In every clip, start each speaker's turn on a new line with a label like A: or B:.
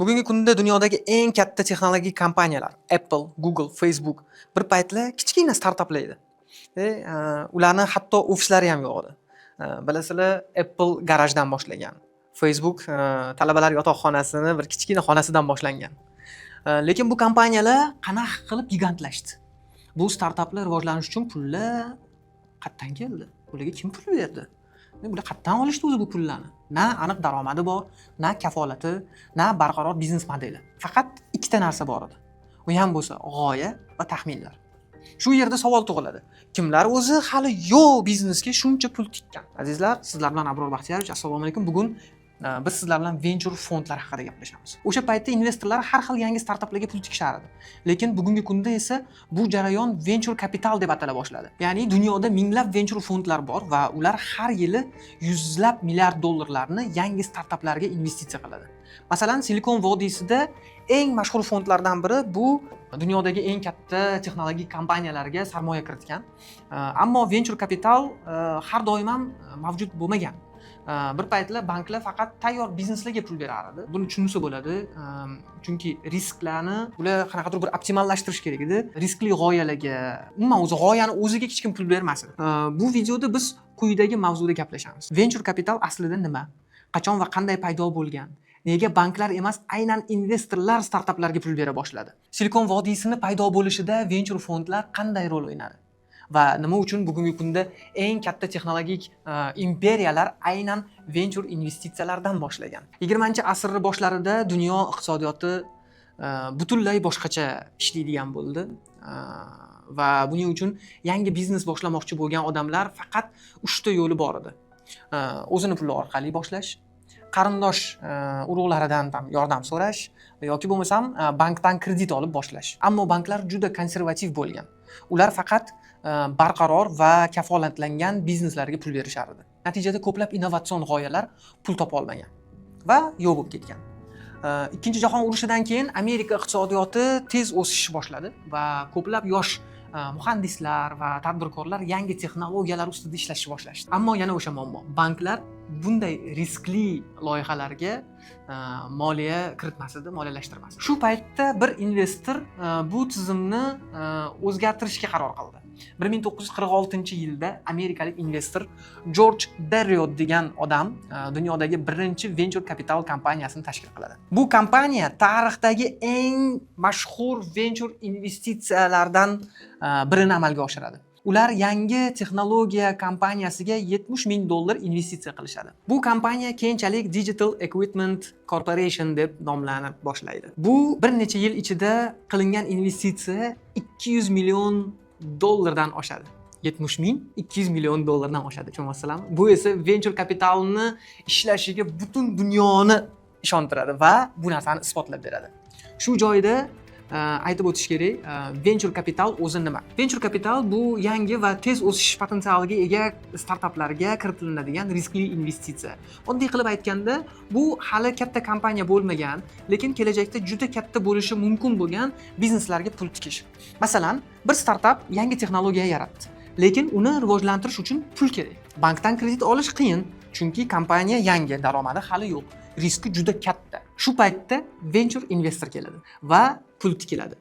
A: Bugungi kunda dunyodagi eng katta texnologik kompaniyalar Apple, Google, Facebook bir paytlar kichkina startaplar edi. Ularni hatto ofislari ham yo'q edi. Bilasizlar, Apple garajdan boshlagan. Facebook talabalar yotoqxonasini bir kichkina xonasidan boshlangan. Lekin bu kompaniyalar qanaqa qilib gigantlashdi? Bu startaplar rivojlanish uchun pullar qayerdan keldi? Ularga kim pul berdi? Bular qayerdan olishdi o'zi bu pullarni? Na aniq daromadi bor, na kafolati, na barqaror biznes modeli. Faqat ikkita narsa bor edi. U ham bo'lsa g'oya va taxminlar. Shu yerda savol tug'iladi. Kimlar o'zi hali yo'q biznesga shuncha pul tikkan? Azizlar, sizlar bilan Abror Baxtiyorovich, assalomu alaykum. Bugun biz sizlar bilan venture fondlar haqida gaplashamiz. O'sha paytda investorlar har xil yangi startaplarga pul tikishar edi. Lekin bugungi kunda esa bu jarayon venture capital deb atala boshladi. Ya'ni dunyoda minglab venture fondlar bor va ular har yili yuzlab milliard dollarlarni yangi startaplarga investitsiya qiladi. Masalan, Silikon vodiysida eng mashhur fondlardan biri bu dunyodagi eng katta texnologik kompaniyalarga sarmoya kiritgan. Ammo venture capital har doim ham mavjud bo'lmagan. Bir paytlar banklar faqat tayyor bizneslarga pul berar edi. Buni tushunsa bo'ladi, chunki risklarni ular qanaqadir bir optimallashtirish kerak edi. Riskli g'oyalarga, umuman o'zi g'oyani o'ziga hech kim pul bermas edi. Bu videoda biz quyidagi mavzuda gaplashamiz. Venture capital aslida nima? Qachon va qanday paydo bo'lgan? Nega banklar emas, aynan investorlar startaplarga pul bera boshladi? Silikon vodiysini paydo bo'lishida venture fondlar qanday rol o'ynadi? Va nima uchun bugungi kunda eng katta texnologik imperiyalar aynan venture investitsiyalardan boshlagan? 20-asr boshlarida dunyo iqtisodiyoti butunlay boshqacha ishlaydigan bo'ldi. Va buning uchun yangi biznes boshlamoqchi bo'lgan odamlar faqat 3 ta yo'li bor edi. O'zini puli orqali boshlash, qarindosh urug'laridan yordam so'rash yoki bo'lmasam bankdan kredit olib boshlash. Ammo banklar juda konservativ bo'lgan. Ular faqat barqaror va kafolatlangan bizneslarga pul berishar edi. Natijada ko'plab innovatsion g'oyalar pul topa olmagan va yo'q bo'lib ketgan. Ikkinchi jahon urushidan keyin Amerika iqtisodiyoti tez o'sish boshladi va ko'plab yosh muhandislar va tadbirkorlar yangi texnologiyalar ustida ishlashni boshlashdi. Ammo yana o'sha muammo. Banklar bunday riskli loyihalarga moliya kiritmas edi, moliyalashtirmas. Shu paytda bir investor bu tizimni o'zgartirishga qaror qildi. 1946-yilda amerikalik investor George Darriot degan odam dunyodagi birinchi venture capital kompaniyasini tashkil qiladi. Bu kompaniya tarixdagi eng mashhur venture investitsiyalardan birini amalga oshiradi. Ular yangi texnologiya kompaniyasiga $70,000 investitsiya qilishadi. Bu kompaniya keyinchalik Digital Equipment Corporation deb nomlanib boshlaydi. Bu bir necha yil ichida qilingan investitsiya $200 million oshadi. 70,000 $200 million oshadi, tushunasizlar? Bu esa venture capitalni ishlashiga butun dunyoni ishontiradi va bu narsani isbotlab beradi. Shu joyda aytib o'tish kerak, venture capital o'zi nima? Venture capital bu yangi va tez o'sish potensialiga ega startaplarga kiritiladigan riskli investitsiya. Oddiy qilib aytganda, bu hali katta kompaniya bo'lmagan, lekin kelajakda juda katta bo'lishi mumkin bo'lgan bizneslarga pul tikish. Masalan, bir startap yangi texnologiya yaratdi, lekin uni rivojlantirish uchun pul kerak. Bankdan kredit olish qiyin, chunki kompaniya yangi, daromadi hali yo'q. Riski juda katta. Shu paytda venture investor keladi va pul tikiladi.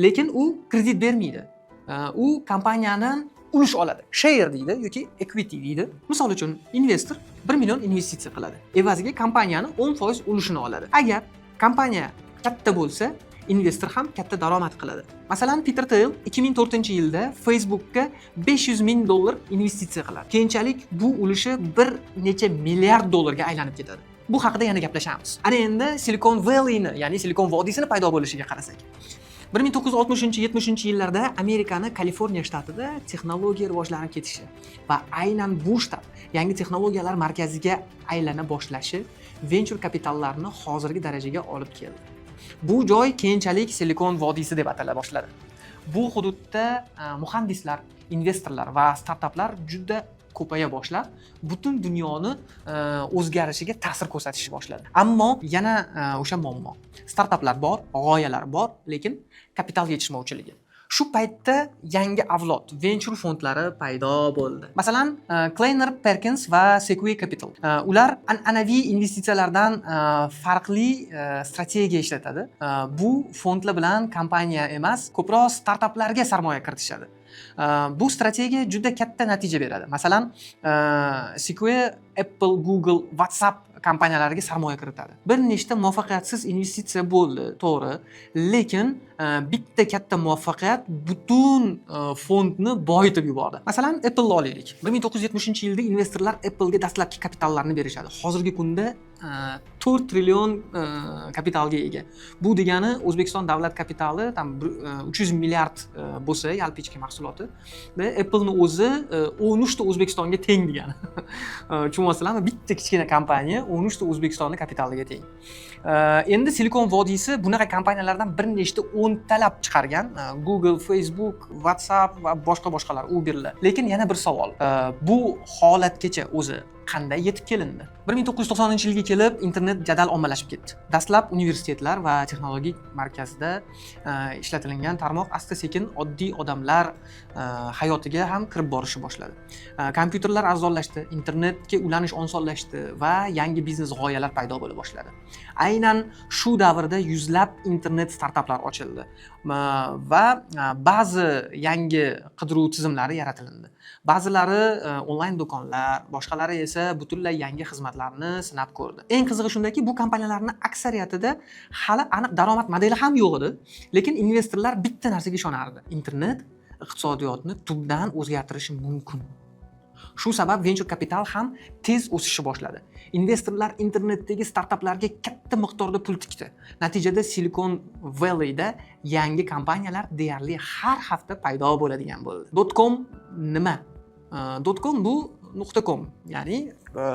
A: Lekin u kredit bermaydi. U kompaniyadan ulush oladi. Share deydi yoki equity deydi. Misol uchun, investor 1 million investitsiya qiladi. Evaziga kompaniyani 10% ulushini oladi. Agar kompaniya katta bo'lsa, investor ham katta daromad qiladi. Masalan, Peter Thiel 2004-yilda Facebookga $500,000 investitsiya qiladi. Keyinchalik bu ulushi bir necha milliard dollarga aylanib ketadi. Bu haqida yana gaplashamiz. Ana endi Silikon Valleyni, ya'ni Silikon vodiysini paydo bo'lishiga qarasak. 1960-70-yillarda Amerikani Kaliforniya shtatida texnologiya rivojlanib ketishi va aynan bu shtat yangi texnologiyalar markaziga aylana boshlashi venture kapitallarni hozirgi darajaga olib keldi. Bu joy keyinchalik Silikon vodiysi deb atala boshladi. Bu hududda muhandislar, investorlar va startaplar juda ko'paya boshlab, butun dunyoni o'zgarishiga ta'sir ko'rsatishni boshladi. Ammo yana o'sha muammo. Startaplar bor, g'oyalar bor, lekin kapital yetishmovchiligi. Shu paytda yangi avlod venture fondlari paydo bo'ldi. Masalan, Kleiner Perkins va Sequoia Capital. Ular an'anaviy investitsiyalardan farqli strategiya ishlatadi. Bu fondlar bilan kompaniya emas, ko'proq startaplarga sarmoya kiritishadi. Bu strategiya juda katta natija beradi. Masalan, Sequoia Apple, Google, WhatsApp kompaniyalariga sarmoya kiritadi. Bir nechta muvaffaqiyatsiz investitsiya bo'ldi, to'g'ri, lekin bitta katta muvaffaqiyat butun fondni boyitib yubordi. Masalan, Apple'ni olaylik. 1970-yilda investorlar Apple'ga dastlabki kapitallarni berishadi. Hozirgi kunda 4 trillion kapitalga ega. Bu degani O'zbekiston davlat kapitali tam 300 milliard bo'lsa, yalpi ichki mahsuloti, va Apple'ni o'zi 13 ta O'zbekistonga teng degani. Tushunyapsizlarmi? Bitta kichkina kompaniya 13 ta O'zbekistonning kapitaliga teng. Endi Silikon vodiysi bunaqa kompaniyalardan bir nechta 10 talab chiqargan. Google, Facebook, WhatsApp va boshqalar, Uberlar. Lekin yana bir savol. Bu holatgacha o'zi qanday yetib kelindi? 1990-yilga kelib internet jadal ommalashib ketdi. Dastlab universitetlar va texnologik markazda ishlatilgan tarmoq asta-sekin oddiy odamlar hayotiga ham kirib borishni boshladi. Kompyuterlar arzonlashdi, internetga ulanish osonlashdi va yangi biznes g'oyalar paydo bo'la boshladi. Aynan shu davrda yuzlab internet startaplar ochildi va ba'zi yangi qidiruv tizimlari yaratildi. Ba'zilari onlayn do'konlar, boshqalari esa butunlay yangi xizmatlarni sinab ko'rdi. Eng qizig'i shundaki, bu kompaniyalarning aksariyatida hali aniq daromad modeli ham yo'q edi, lekin investorlar bitta narsaga ishonardi: internet iqtisodiyotni tubdan o'zgartirishi mumkin. Shu sabab venture kapital ham tez o'sishni boshladi. Investorlar internetdagi startaplarga katta miqdorda pul tikdi. Natijada Silicon Valleyda yangi kompaniyalar deyarli har hafta paydo bo'ladigan bo'ldi. .com nima? .com bu .com, ya'ni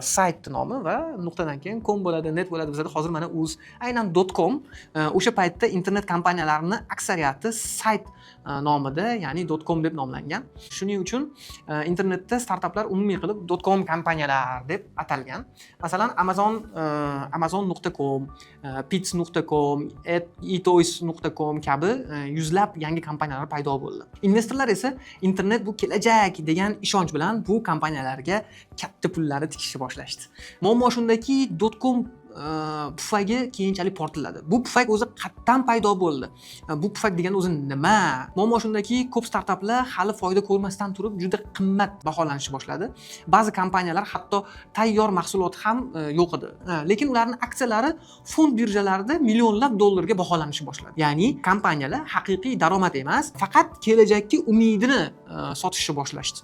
A: sayt nomi va nuqtadan keyin com bo'ladi, net bo'ladi. Bizda hozir mana uz. Aynan .com o'sha paytda internet kompaniyalarining aksariyati sayt nomida, ya'ni .com deb nomlangan. Shuning uchun internetda startaplar umumiy qilib .com kompaniyalar deb atalgan. Masalan, amazon.com, pits.com, etoys.com kabi yuzlab yangi kompaniyalar paydo bo'ldi. Investorlar esa internet bu kelajak degan ishonch bilan bu kompaniyalarga katta pullarni tikishni boshlashdi. Muammo shundaki, .com pufagi keyinchalik portladi. Bu pufak o'zi qatdan paydo bo'ldi? Bu pufak degani o'zi nima? Muammo shundaki, ko'p startaplar hali foyda ko'rmasdan turib juda qimmat baholanishni boshladi. Ba'zi kompaniyalar hatto tayyor mahsulot ham yo'q edi. Lekin ularning aksiyalari fond birjalarida millionlab dollarga baholanishni boshladi. Ya'ni kompaniyalar haqiqiy daromad emas, faqat kelajakka umidini sotishni boshlashdi.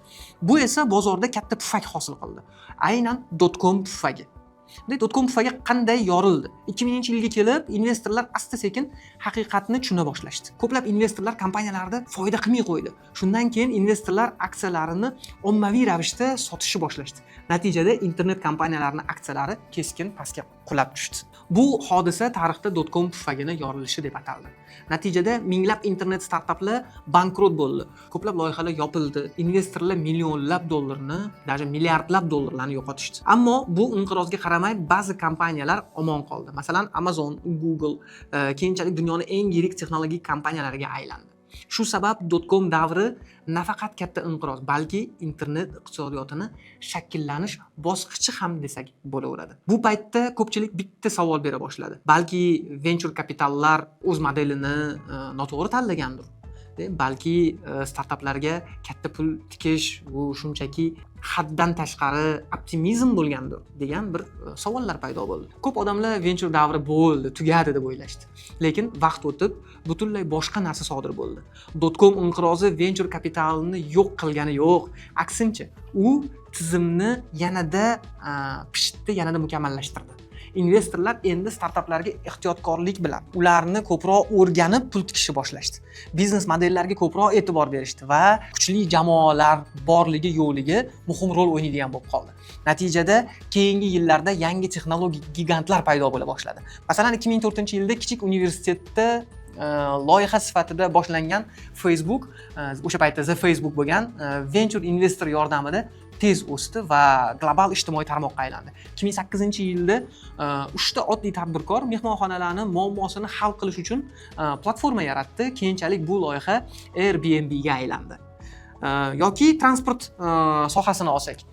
A: Bu esa bozorda katta pufak hosil qildi. Aynan .com pufagi. .com pufagi qanday yorildi? 2000-yilga kelib investorlar asta-sekin haqiqatni tushuna boshlashdi. Ko'plab investorlar kompaniyalarda foyda qilmay qo'ydi. Shundan keyin investorlar aksiyalarini ommaviy ravishda sotishni boshlashdi. Natijada internet kompaniyalarining aksiyalari keskin pastga qulab tushdi. Bu hodisa tarixda .com pufagini yorilishi deb ataldi. Natijada minglab internet startaplar bankrot bo'ldi. Ko'plab loyihalar yopildi. Investorlar millionlab dollarni, даже milliardlab dollarlarni yo'qotishdi. Ammo bu inqirozga qaramay ba'zi kompaniyalar omon qoldi. Masalan, Amazon, Google keyinchalik dunyoning eng yirik texnologik kompaniyalariga aylandi. Shu sabab .com davri nafaqat katta inqiroz, balki internet iqtisodiyotini shakllanish bosqichi ham desak bo'laveradi. Bu paytda ko'pchilik bitta savol bera boshladi. Balki venture kapitallar o'z modelini noto'g'ri tanlagandir. Balki startaplarga katta pul tikish bu shunchaki haddan tashqari optimizm bo'lgandir degan bir savollar paydo bo'ldi. Ko'p odamlar venture davri bo'ldi, tugadi deb o'ylashdi. Lekin vaqt o'tib butunlay boshqa narsa sodir bo'ldi. .com inqirozi venture kapitalni yo'q qilgani yo'q, aksincha, u tizimni yanada pishitdi, yanada mukammallashtirdi. Investorlar endi startaplarga ehtiyotkorlik bilan ularni ko'proq o'rganib pul tikishni boshlashdi. Biznes modellarga ko'proq e'tibor berishdi va kuchli jamoalar borligi yo'qligi muhim rol o'ynaydigan bo'lib qoldi. Natijada keyingi yillarda yangi texnologik gigantlar paydo bo'la boshladi. Masalan, 2004-yilda kichik universitetda loyiha sifatida boshlangan Facebook, o'sha paytda The Facebook bo'lgan, venture investor yordamida tez o'sdi va global ijtimoiy tarmoqqa aylandi. 2008-yilda 3 ta oddiy tadbirkor mehmonxonalarni muammosini hal qilish uchun platforma yaratdi. Keyinchalik bu loyiha Airbnbga aylandi. Yoki transport sohasini olsak,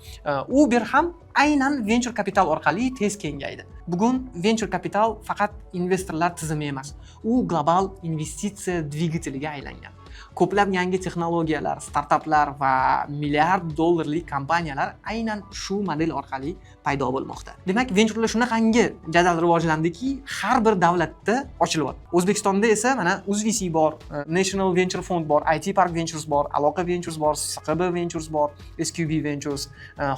A: Uber ham aynan venture kapital orqali tez kengaydi. Bugun venture kapital faqat investorlar tizimi emas, u global investitsiya dvigateliga aylangan. Ko'plab yangi texnologiyalar, startaplar va milliard dollarlik kompaniyalar aynan shu model orqali paydo bo'lmoqda. Demak, venturelar shunaqangi jadal rivojlandiki, har bir davlatda ochilyapti. O'zbekistonda esa mana UzVC bor, National Venture Fund bor, IT Park Ventures bor, Aloqa Ventures bor, SQB Ventures bor, SQB Ventures.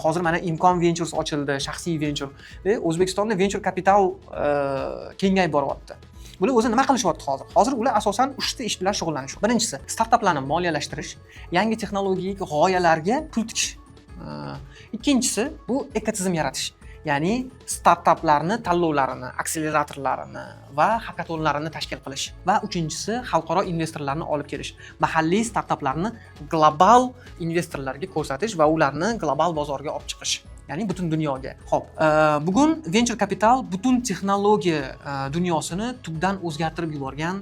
A: Hozir mana Imkon Ventures ochildi, shaxsiy venture. O'zbekistonda venture kapital kengayib boryapti. Bular o'zi nima qilishyapti hozir? Hozir ular asosan 3 ta ish bilan shug'ullanishyapti. Birinchisi, startaplarni moliyalashtirish, yangi texnologik g'oyalarga pul tikish. Ikkinchisi, bu ekotizim yaratish. Ya'ni startaplarni tanlovlarini, akseleratorlarini va hakatonlarini tashkil qilish. Va uchinchisi, xalqaro investorlarni olib kelish. Mahalliy startaplarni global investorlarga ko'rsatish va ularni global bozorga olib chiqish. Ya'ni butun dunyoga. Xo'p, bugun venture kapital butun texnologiya dunyosini tubdan o'zgartirib yuborgan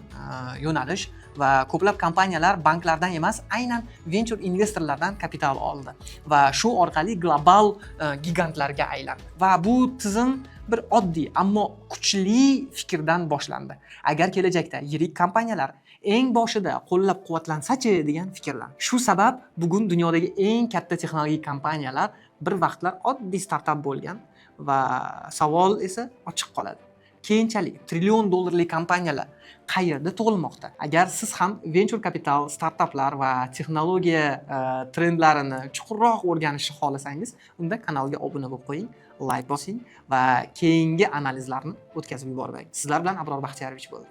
A: yo'nalish va ko'plab kompaniyalar banklardan emas, aynan venture investorlardan kapital oldi va shu orqali global gigantlarga aylandi. Va bu tizim bir oddiy, ammo kuchli fikrdan boshlandi. Agar kelajakda yirik kompaniyalar eng boshida qo'llab-quvvatlansa-chi degan fikrlar. Shu sabab bugun dunyodagi eng katta texnologik kompaniyalar bir vaqtlar oddiy startap bo'lgan va savol esa ochiq qoladi. Keyinchalik trillion dollarlik kompaniyalar qayerda tug'ilmoqda? Agar siz ham venture kapital, startaplar va texnologiya trendlarini chuqurroq o'rganishni xohlasangiz, unda kanalga obuna bo'lib qo'ying, like bosing va keyingi analizlarni o'tkazib yubormang. Sizlar bilan Abror Baxtiyorovich bo'ldi.